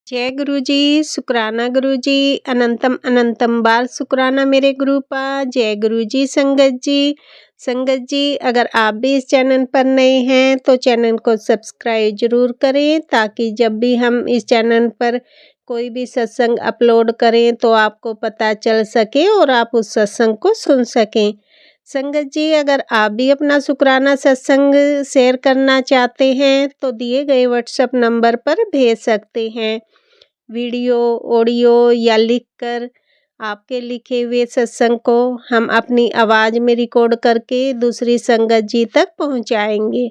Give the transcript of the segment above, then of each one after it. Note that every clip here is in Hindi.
जय गुरु जी, शुक्राना गुरु जी, अनंतम अनंतम बाल शुक्राना मेरे गुरुपा। जय गुरु जी। संगत जी अगर आप भी इस चैनल पर नए हैं तो चैनल को सब्सक्राइब जरूर करें, ताकि जब भी हम इस चैनल पर कोई भी सत्संग अपलोड करें तो आपको पता चल सके और आप उस सत्संग को सुन सकें। संगत जी अगर आप भी अपना शुक्राना सत्संग शेयर करना चाहते हैं तो दिए गए व्हाट्सएप नंबर पर भेज सकते हैं। वीडियो, ऑडियो या लिखकर आपके लिखे हुए सत्संग को हम अपनी आवाज़ में रिकॉर्ड करके दूसरी संगत जी तक पहुंचाएंगे।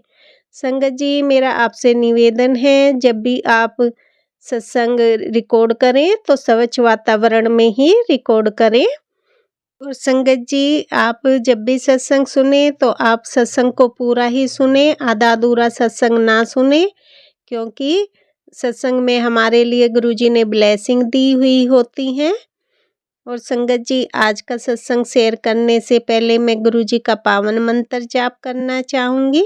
संगत जी मेरा आपसे निवेदन है, जब भी आप सत्संग रिकॉर्ड करें तो स्वच्छ वातावरण में ही रिकॉर्ड करें। और संगत जी आप जब भी सत्संग सुने तो आप सत्संग को पूरा ही सुने, आधा अधूरा सत्संग ना सुने, क्योंकि सत्संग में हमारे लिए गुरुजी ने ब्लेसिंग दी हुई होती हैं। और संगत जी आज का सत्संग शेयर करने से पहले मैं गुरुजी का पावन मंत्र जाप करना चाहूँगी।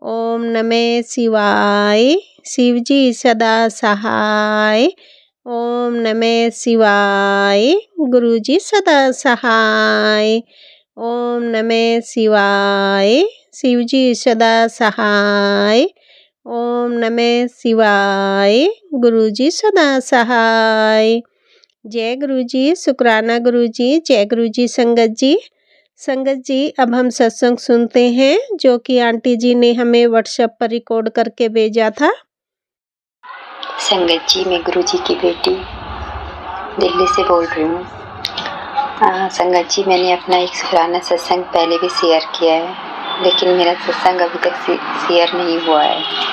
ओम नमः शिवाय, शिव जी सदा सहाय। ओम नमः शिवाय, गुरुजी सदा सहाय। ओम नमः शिवाय, शिव जी सदा सहाय। ओम नमः शिवाय, गुरुजी सदा सहाय। जय गुरुजी, शुक्राना गुरुजी। जय गुरुजी। संगत जी अब हम सत्संग सुनते हैं जो कि आंटी जी ने हमें व्हाट्सएप पर रिकॉर्ड करके भेजा था। संगत जी मैं गुरुजी की बेटी दिल्ली से बोल रही हूँ। संगत जी मैंने अपना एक शुक्राना सत्संग पहले भी शेयर किया है, लेकिन मेरा सत्संग अभी तक शेयर नहीं हुआ है।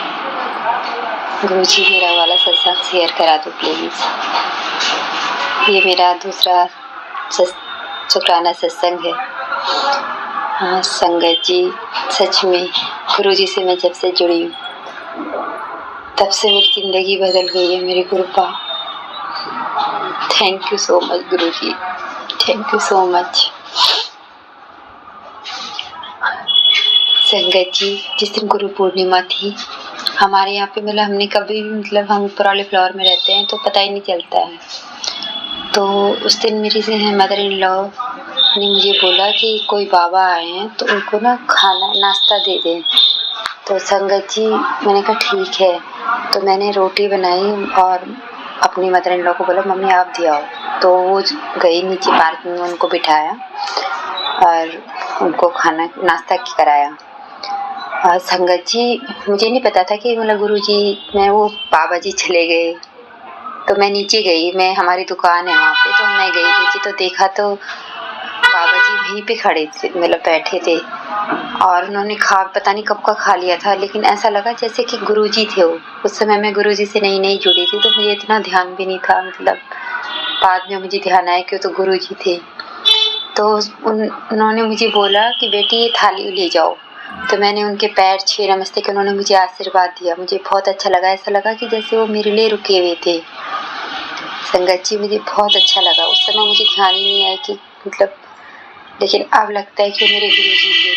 गुरुजी मेरा वाला सत्संग शेयर करा दो प्लीज़। ये मेरा दूसरा शुक्राना सत्संग है। हाँ संगत जी, सच में गुरुजी से मैं जब से जुड़ी हूँ तब से मेरी ज़िंदगी बदल गई है मेरी गुरुपा। Thank you so much Guruji, thank you so much. संगत जी जिस दिन गुरु पूर्णिमा थी हमारे यहाँ पे, हमने कभी भी हम ऊपर वाले फ्लोर में रहते हैं तो पता ही नहीं चलता है। तो उस दिन मेरी मदर इन लॉ ने मुझे बोला कि कोई बाबा आए हैं तो उनको ना खाना नाश्ता दे दें। तो संगत जी मैंने कहा ठीक है। तो मैंने रोटी बनाई और अपनी मदर इन लॉ को बोला मम्मी आप दिया हो। तो वो गई नीचे पार्किंग में, उनको बिठाया और उनको खाना नाश्ता कराया। और संगत जी मुझे नहीं पता था कि गुरुजी में वो बाबा जी चले गए। तो मैं नीचे गई, हमारी दुकान है वहाँ पे, तो मैं गई नीचे तो देखा तो बाबा जी वहीं पे खड़े थे, बैठे थे। और उन्होंने पता नहीं कब का खा लिया था, लेकिन ऐसा लगा जैसे कि गुरुजी थे वो। उस समय मैं गुरुजी से नई जुड़ी थी तो मुझे इतना ध्यान भी नहीं था, बाद में मुझे ध्यान आया कि वो तो गुरुजी थे। तो उन्होंने मुझे बोला कि बेटी ये थाली ले जाओ। तो मैंने उनके पैर छुए, नमस्ते कि उन्होंने मुझे आशीर्वाद दिया। मुझे बहुत अच्छा लगा, ऐसा लगा कि जैसे वो मेरे लिए रुके हुए थे। संगत जी मुझे बहुत अच्छा लगा। उस समय मुझे ध्यान ही नहीं आया कि लेकिन अब लगता है कि मेरे गुरुजी थे।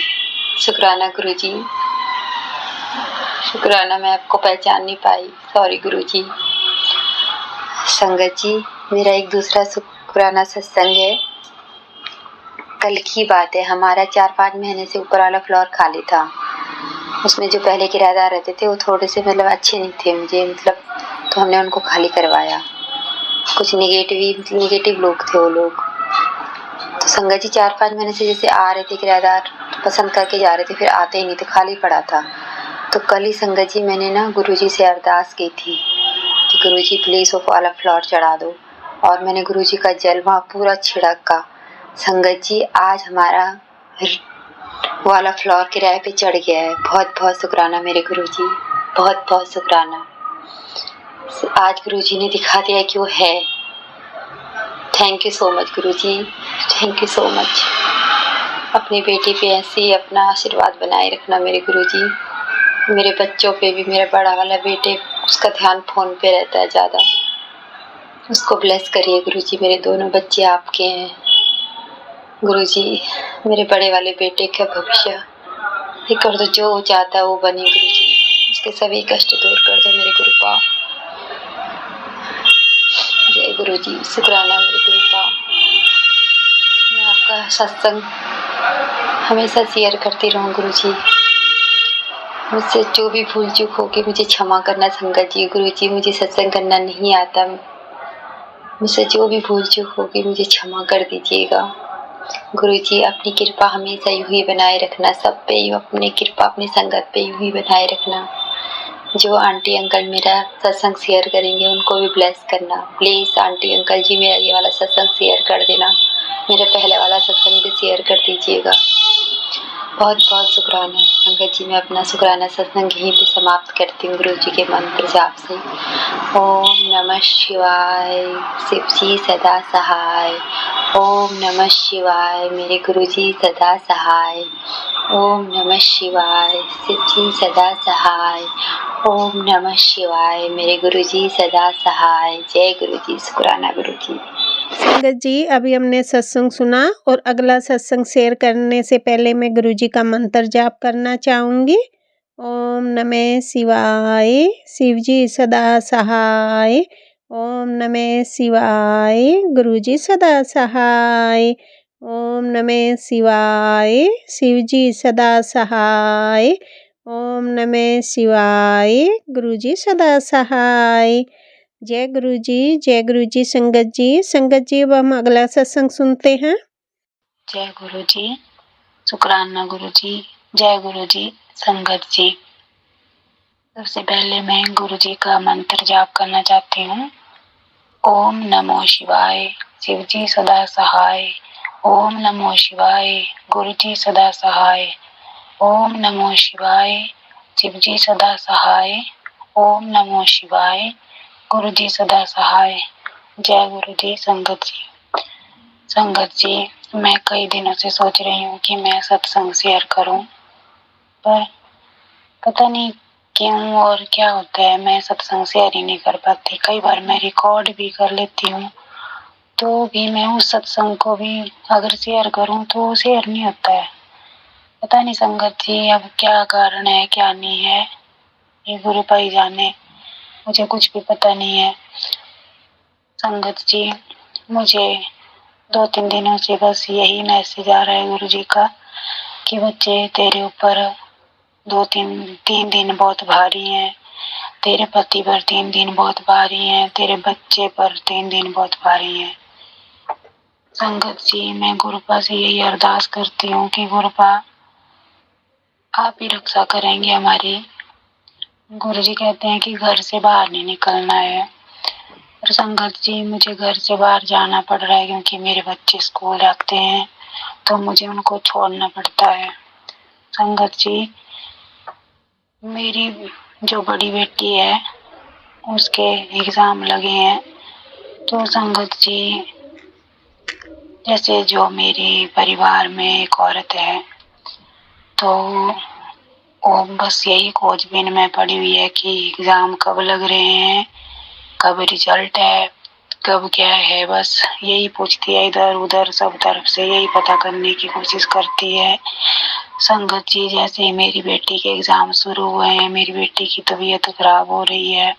शुक्राना गुरुजी, शुक्राना, मैं आपको पहचान नहीं पाई, सॉरी गुरुजी। संगत जी मेरा एक दूसरा शुक्राना सत्संग है। कल की बात है, हमारा 4-5 महीने से ऊपर वाला फ्लोर खाली था। उसमें जो पहले किराएदार रहते थे वो थोड़े से अच्छे नहीं थे मुझे, तो हमने उनको खाली करवाया। कुछ निगेटिव लोग थे वो लोग। तो संगत जी 4-5 महीने से जैसे आ रहे थे किराएदार, तो पसंद करके जा रहे थे, फिर आते ही नहीं थे, खाली पड़ा था। तो कल ही संगत जी मैंने ना गुरुजी से अरदास की थी कि गुरुजी प्लीज़ वो वाला फ्लोर चढ़ा दो। और मैंने गुरुजी का जल वहाँ पूरा छिड़का। संगत जी आज हमारा वाला फ्लोर किराए पे चढ़ गया है। बहुत बहुत शुक्राना मेरे गुरुजी, बहुत बहुत शुक्राना। आज गुरुजी ने दिखा दिया कि वो है। Thank you so much Guruji, thank you so much. अपनी बेटी पे ऐसे ही अपना आशीर्वाद बनाए रखना मेरे गुरुजी। मेरे बच्चों पे भी, मेरा बड़ा वाला बेटे, उसका ध्यान फ़ोन पे रहता है ज़्यादा, उसको ब्लेस करिए गुरुजी। मेरे दोनों बच्चे आपके हैं गुरुजी। मेरे बड़े वाले बेटे का भविष्य ये कर दो, जो वो चाहता है वो बने गुरुजी। उसके सभी कष्ट दूर कर दो मेरे गुरुपा। गुरुजी, शुक्राना मेरे कृपा। मैं आपका सत्संग हमेशा शेयर करती रहूं गुरुजी। मुझसे जो भी भूल चूक होगी मुझे क्षमा करना संगत जी। गुरुजी, मुझे सत्संग करना नहीं आता, मुझसे जो भी भूल चूक होगी मुझे क्षमा कर दीजिएगा। गुरुजी, अपनी कृपा हमेशा यूं ही बनाए रखना, सब पे यूं अपनी कृपा, अपनी संगत पे यूं ही बनाए रखना। जो आंटी अंकल मेरा सत्संग शेयर करेंगे उनको भी ब्लेस करना। प्लीज आंटी अंकल जी मेरा ये वाला सत्संग शेयर कर देना, मेरा पहले वाला सत्संग भी शेयर कर दीजिएगा। बहुत बहुत शुक्राना संगत जी। मैं अपना शुक्राना सत्संग यहीं पे समाप्त करती हूँ गुरु जी के मंत्र जाप से। ओम नमः शिवाय, शिव जी सदा सहाय। ओम नमः शिवाय, मेरे गुरु जी सदा सहाय। ओम नमः शिवाय, शिव जी सदा सहाय। ओम नमः शिवाय, मेरे गुरु जी सदा सहाय। जय गुरु जी, शुक्राना गुरु जी। संगत जी, अभी हमने सत्संग सुना और अगला सत्संग शेयर करने से पहले मैं गुरुजी का मंत्र जाप करना चाहूँगी। ओम नमः शिवाय, शिव जी सदा सहाय। ओम नमः शिवाय, गुरुजी सदा सहाय। ओम नमः शिवाय, शिव जी सदा सहाय। ओम नमः शिवाय, गुरुजी सदा सहाय। जय गुरु जी संगत जी। संगत जी, अब हम अगला सत्संग सुनते हैं। जय गुरु जी, शुक्राना गुरु जी। जय गुरु जी संगत जी। सबसे पहले मैं गुरु जी का मंत्र जाप करना चाहती हूँ। ओम नमो शिवाय, शिव जी सदा सहाय। ओम नमो शिवाय, गुरु जी सदा सहाय। ओम नमो शिवाय, शिव जी सदा सहाय। ओम नमो शिवाय, गुरु जी सदा सहाय। जय गुरु जी संगत जी। संगत जी, मैं कई दिनों से सोच रही हूँ कि मैं सत्संग शेयर करूँ, पर पता नहीं क्यों और क्या होता है, मैं सत्संग शेयर ही नहीं कर पाती। कई बार मैं रिकॉर्ड भी कर लेती हूँ तो भी मैं उस सत्संग को भी अगर शेयर करूँ तो शेयर नहीं होता है। पता नहीं संगत जी अब क्या कारण है क्या नहीं है, ये गुरु भाई जाने, मुझे कुछ भी पता नहीं है। संगत जी, मुझे 2-3 दिनों से बस यही मैसेज आ रहा है गुरु जी का कि बच्चे तेरे ऊपर 3 दिन बहुत भारी हैं, तेरे पति पर 3 दिन बहुत भारी हैं, तेरे बच्चे पर 3 दिन बहुत भारी हैं। संगत जी, मैं गुरुपा से यही अरदास करती हूँ कि गुरुपा आप ही रक्षा करेंगे हमारी। गुरु जी कहते हैं कि घर से बाहर नहीं निकलना है, और संगत जी मुझे घर से बाहर जाना पड़ रहा है क्योंकि मेरे बच्चे स्कूल जाते हैं तो मुझे उनको छोड़ना पड़ता है। संगत जी, मेरी जो बड़ी बेटी है उसके एग्ज़ाम लगे हैं, तो संगत जी जैसे जो मेरे परिवार में एक औरत है तो वो बस यही खोजबीन में पड़ी हुई है कि एग्ज़ाम कब लग रहे हैं, कब रिजल्ट है, कब क्या है, बस यही पूछती है। इधर उधर सब तरफ से यही पता करने की कोशिश करती है। संगत जी, जैसे ही मेरी बेटी के एग्ज़ाम शुरू हुए हैं, मेरी बेटी की तबीयत खराब हो रही है,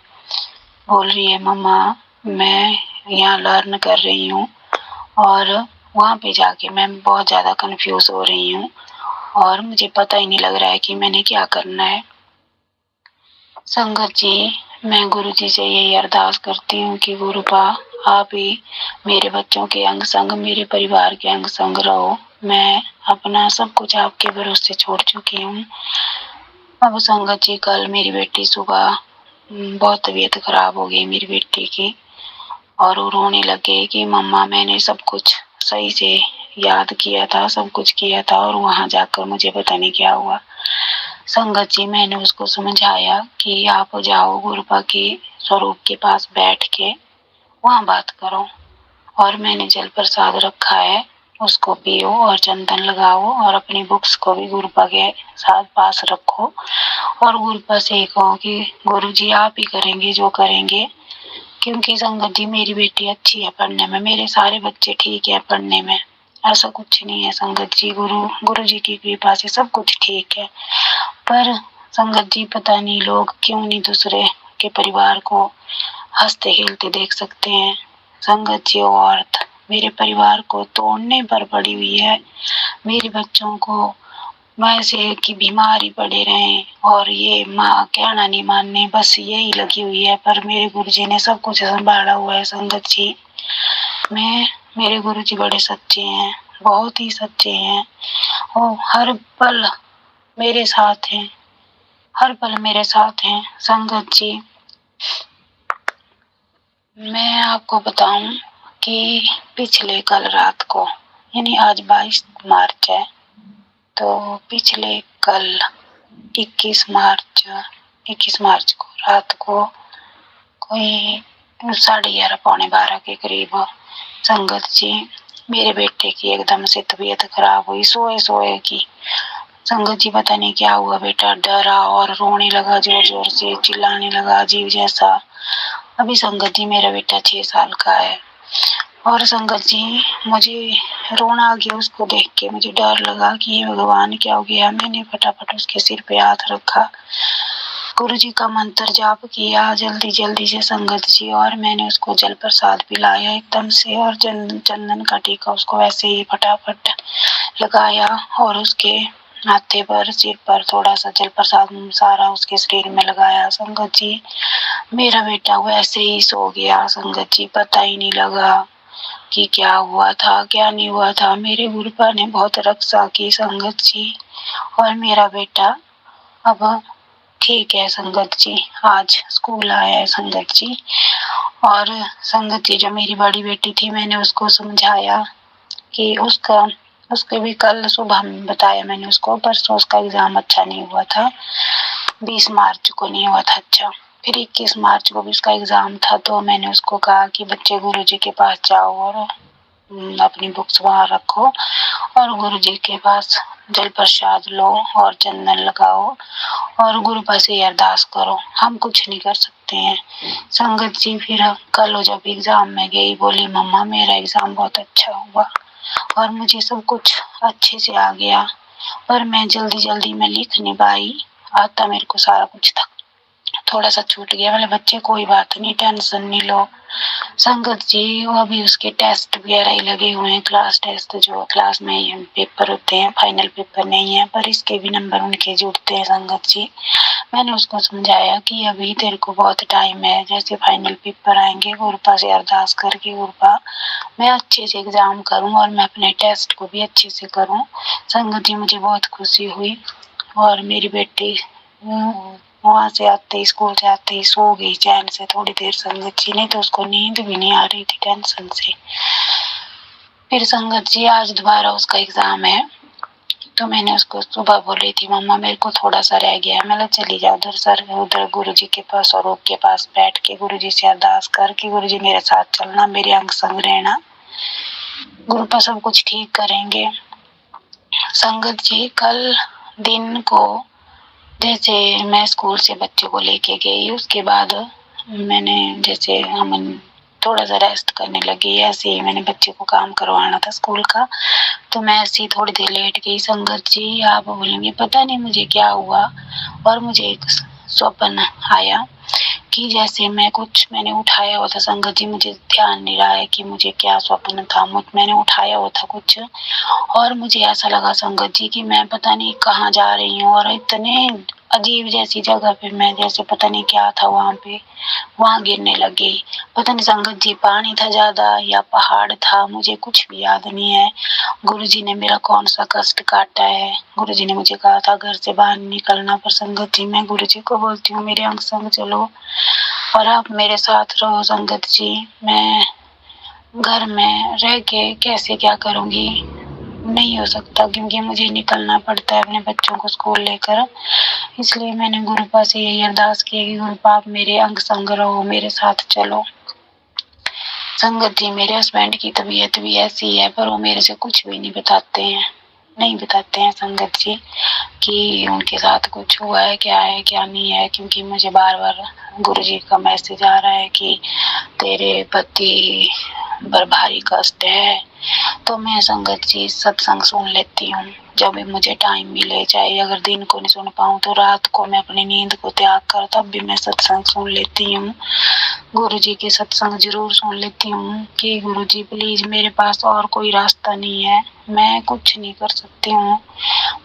बोल रही है मम्मा मैं यहाँ लर्न कर रही हूँ और वहाँ पे जाके मैं बहुत ज़्यादा कंफ्यूज हो रही हूँ और मुझे पता ही नहीं लग रहा है कि मैंने क्या करना है। संगत जी, मैं गुरु जी से यही अरदास करती हूँ कि गुरुपा आप ही मेरे बच्चों के अंग संग, मेरे परिवार के अंग संग रहो। मैं अपना सब कुछ आपके भरोसे छोड़ चुकी हूँ। अब संगत जी, कल मेरी बेटी सुबह बहुत तबीयत खराब हो गई मेरी बेटी की, और वो रोने लगे कि मम्मा मैंने सब कुछ सही से याद किया था, सब कुछ किया था और वहाँ जाकर मुझे पता नहीं क्या हुआ। संगत जी, मैंने उसको समझाया कि आप जाओ गुरुपा के स्वरूप के पास बैठ के वहाँ बात करो, और मैंने जल प्रसाद रखा है उसको पियो और चंदन लगाओ और अपनी बुक्स को भी गुरुपा के साथ पास रखो और गुरुपा से कहो कि गुरु जी आप ही करेंगे जो करेंगे, क्योंकि संगत जी मेरी बेटी अच्छी है पढ़ने में, मेरे सारे बच्चे ठीक है पढ़ने में, ऐसा कुछ नहीं है। संगत जी, गुरु जी की कृपा से सब कुछ ठीक है, पर संगत जी पता नहीं लोग क्यों नहीं दूसरे के परिवार को हंसते खेलते देख सकते हैं। संगत जी वो औरत मेरे परिवार को तोड़ने पर पड़ी हुई है। मेरे बच्चों को मैं से की बीमारी पड़े रहे और ये माँ कहना नहीं मानने बस यही लगी हुई है, पर मेरे गुरुजी ने सब कुछ संभाला हुआ है। संगत जी मेरे गुरुजी बड़े सच्चे हैं, बहुत ही सच्चे हैं और हर पल मेरे साथ हैं, हर पल मेरे साथ हैं। संगत जी मैं आपको बताऊं कि पिछले कल रात को यानी आज 22 मार्च है, तो पिछले कल 21 मार्च को रात को कोई 11:30 पौने 12 के करीब संगत जी मेरे बेटे की एकदम से तबीयत खराब हुई सोए की। संगत जी पता नहीं क्या हुआ, बेटा डरा और रोने लगा, जोर जोर से चिल्लाने लगा अजीब जैसा। अभी संगत जी मेरा बेटा 6 साल का है और संगत जी मुझे रोना आ गया उसको देख के, मुझे डर लगा कि ये भगवान क्या हो गया। मैंने फटाफट उसके सिर पे हाथ रखा, गुरुजी का मंत्र जाप किया जल्दी जल्दी से संगत जी, और मैंने उसको जल प्रसाद पिलाया एकदम से और चंदन का टीका उसको वैसे ही फटाफट लगाया और उसके माथे पर सिर पर थोड़ा सा जल प्रसाद सारा उसके शरीर में लगाया। संगत जी मेरा बेटा वैसे ही सो गया। संगत जी पता ही नहीं लगा कि क्या हुआ था क्या नहीं हुआ था। मेरे गुरुपा ने बहुत रक्षा की संगत जी और मेरा बेटा अब ठीक है। संगत जी आज स्कूल आया है संगत जी, और संगत जी जो मेरी बड़ी बेटी थी मैंने उसको समझाया कि उसके भी कल सुबह में बताया मैंने उसको, परसों उसका एग्जाम अच्छा नहीं हुआ था, 20 मार्च को नहीं हुआ था अच्छा, फिर 21 मार्च को भी उसका एग्जाम था। तो मैंने उसको कहा कि बच्चे गुरुजी के पास जाओ और अपनी बुक्स वहां रखो और गुरुजी के पास जल प्रसाद लो और चंदन लगाओ और गुरुपा से अरदास करो, हम कुछ नहीं कर सकते हैं। संगत जी फिर कल जब एग्जाम में गई बोली मम्मा मेरा एग्जाम बहुत अच्छा हुआ और मुझे सब कुछ अच्छे से आ गया, पर मैं जल्दी में लिख नहीं पाई, आता मेरे को सारा कुछ था, थोड़ा सा छूट गया। मतलब बच्चे कोई बात नहीं, टेंशन नहीं लो। संगत जी वो अभी उसके टेस्ट वगैरह ही लगे हुए हैं, क्लास टेस्ट जो क्लास में पेपर होते हैं, फाइनल पेपर नहीं है, पर इसके भी नंबर उनके जुड़ते हैं। संगत जी मैंने उसको समझाया कि अभी तेरे को बहुत टाइम है, जैसे फाइनल पेपर आएंगे गुरुपा से अरदास करके गुरुपा मैं अच्छे से एग्जाम करूं और मैं अपने टेस्ट को भी अच्छे से करूं। संगत जी मुझे बहुत खुशी हुई और मेरी बेटी वहां से आते स्कूल से आते ही सो गई चैन से थोड़ी देर संगत जी, नहीं तो उसको नींद भी नहीं आ रही थी टेंशन से। फिर संगत जी आज दोबारा उसका एग्जाम है, तो मैंने उसको सुबह बोली थी मम्मा मेरे को थोड़ा सा रह गया, मैं चली जाओ उधर सर उधर गुरुजी के पास और के पास बैठ के गुरुजी से अरदास करके गुरुजी मेरे साथ चलना, मेरे अंग संग रहना, गुरुपा सब कुछ ठीक करेंगे। संगत जी कल दिन को जैसे मैं स्कूल से बच्चे को लेके गई, उसके बाद मैंने जैसे हम थोड़ा सा रेस्ट करने लगी, ऐसे ही मैंने बच्चे को काम करवाना था स्कूल का, तो मैं ऐसे ही थोड़ी देर लेट गई। संगत जी आप बोलेंगे पता नहीं मुझे क्या हुआ, और मुझे एक स्वप्न आया कि जैसे मैंने उठाया हुआ था। संगत जी मुझे ध्यान नहीं रहा है कि मुझे क्या स्वप्न था, मैंने उठाया हुआ था कुछ और मुझे ऐसा लगा संगत जी कि मैं पता नहीं कहाँ जा रही हूँ और इतने अजीब जैसी जगह पे मैं जैसे पता नहीं क्या था वहां गिरने लगी। पता नहीं संगत जी पानी था ज्यादा या पहाड़ था, मुझे कुछ भी याद नहीं है। गुरुजी ने मेरा कौन सा कष्ट काटा है। गुरुजी ने मुझे कहा था घर से बाहर निकलना, पर संगत जी मैं गुरुजी को बोलती हूँ मेरे अंग संग चलो और आप मेरे साथ रहो। संगत जी मैं घर में रह के कैसे क्या करूंगी, नहीं हो सकता क्योंकि मुझे निकलना पड़ता है अपने बच्चों को स्कूल लेकर, इसलिए मैंने गुरुपा से यही अरदास की कि गुरुपा आप मेरे अंग संग रहो, मेरे साथ चलो। संगत जी मेरे हस्बैंड की तबीयत भी ऐसी है, पर वो मेरे से कुछ भी नहीं बताते हैं संगत जी कि उनके साथ कुछ हुआ है क्या नहीं है, क्योंकि मुझे बार बार गुरुजी का मैसेज आ रहा है कि तेरे पति पर भारी कष्ट है। तो मैं संगत जी सत्संग सुन लेती हूँ, जब भी मुझे टाइम मिले, चाहे अगर दिन को नहीं सुन पाऊँ तो रात को मैं अपनी नींद को त्याग कर तब भी मैं सत्संग सुन लेती हूँ। गुरुजी के सत्संग ज़रूर सुन लेती हूँ कि गुरुजी प्लीज़ मेरे पास और कोई रास्ता नहीं है, मैं कुछ नहीं कर सकती हूँ,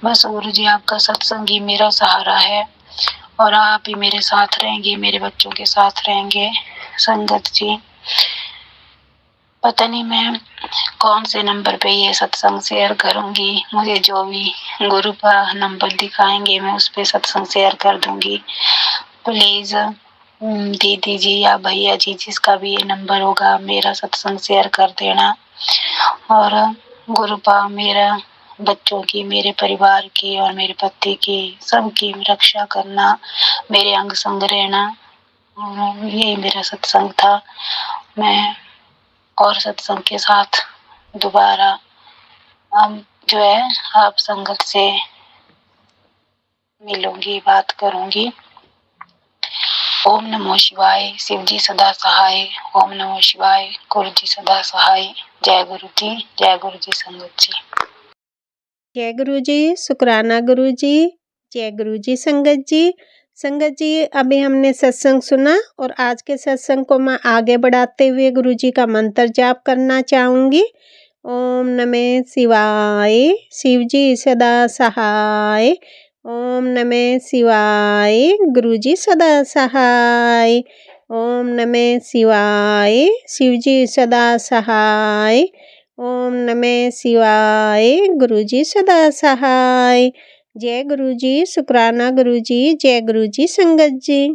बस गुरुजी आपका सत्संग ही मेरा सहारा है और आप ही मेरे साथ रहेंगे, मेरे बच्चों के साथ रहेंगे। संगत जी, पता नहीं मैं कौन से नंबर पे ये सत्संग शेयर करूँगी, मुझे जो भी गुरु का नंबर दिखाएंगे मैं उस पे सत्संग शेयर कर दूँगी। प्लीज़ दीदी जी या भैया जी जिसका भी ये नंबर होगा मेरा सत्संग शेयर कर देना और गुरुपा मेरा बच्चों की, मेरे परिवार की और मेरे पति की सबकी रक्षा करना, मेरे अंग संग रहना। यही मेरा सत्संग था। मैं और सत्संग के साथ दोबारा हम जो है आप संगत से मिलूंगी, बात करूंगी। ओम नमो शिवाय, शिव जी सदा सहाय। ओम नमो शिवाय, गुरु जी सदा सहाय। जय गुरु जी संगत जी। जय गुरु जी, शुक्राना गुरु जी, जय गुरु जी संगत जी। संगत जी, अभी हमने सत्संग सुना और आज के सत्संग को मैं आगे बढ़ाते हुए गुरु जी का मंत्र जाप करना चाहूँगी। ओम नमः शिवाय, शिव जी सदा सहाय। ओम नमः शिवाय, गुरु जी सदा सहाय। ओम नमः शिवाय, शिव जी सदा सहाय। ओम नमः शिवाय, गुरु जी सदा सहाय। जय गुरु जी, शुक्राना गुरु जी, जय गुरु जी संगत जी।